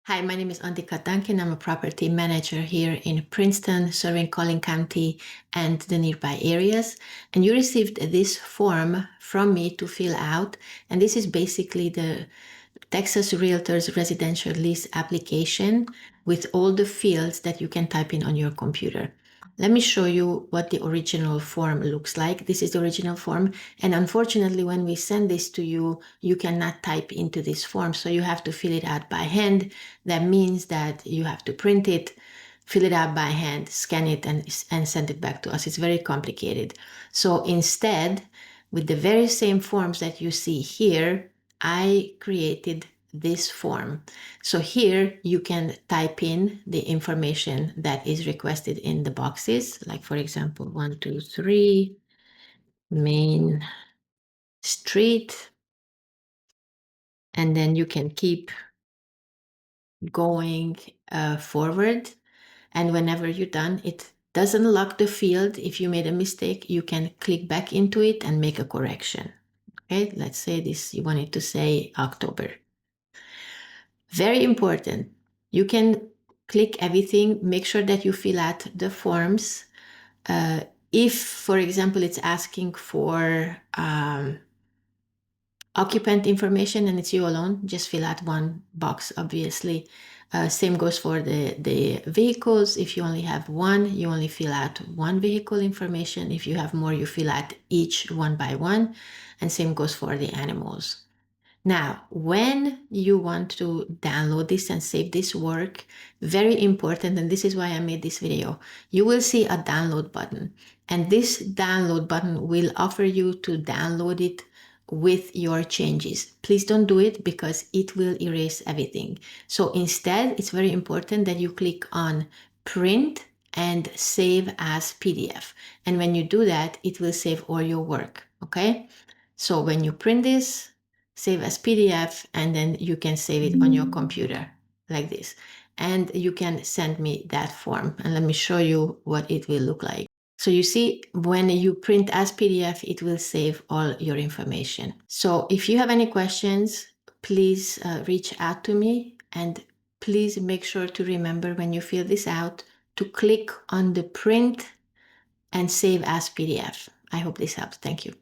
Hi, my name is Andika Duncan. I'm a property manager here in Princeton, serving Collin County and the nearby areas. And you received this form from me to fill out. And this is basically the Texas Realtors residential lease application with all the fields that you can type in on your computer. Let me show you what the original form looks like. This is the original form. And unfortunately, when we send this to you, you cannot type into this form. So you have to fill it out by hand. That means that you have to print it, fill it out by hand, scan it, and send it back to us. It's very complicated. So instead, with the very same forms that you see here, I created this form. So here you can type in the information that is requested in the boxes, like for example, 123 Main Street, and then you can keep going forward. And whenever you're done, it doesn't lock the field. If you made a mistake, you can click back into it and make a correction. Okay, let's say this, you want it to say October. Very important. You can click everything, make sure that you fill out the forms. If, for example, it's asking for occupant information and it's you alone, just fill out one box, obviously. Same goes for the vehicles. If you only have one, you only fill out one vehicle information. If you have more, you fill out each one by one. And same goes for the animals. Now, when you want to download this and save this work, very important, and this is why I made this video, you will see a download button. And this download button will offer you to download it with your changes. Please don't do it because it will erase everything. So instead, it's very important that you click on print and save as PDF. And when you do that, it will save all your work, okay? So when you print this, save as PDF, and then you can save it on your computer like this. And you can send me that form. And let me show you what it will look like. So you see, when you print as PDF, it will save all your information. So if you have any questions, please reach out to me, and please make sure to remember when you fill this out to click on the print and save as PDF. I hope this helps. Thank you.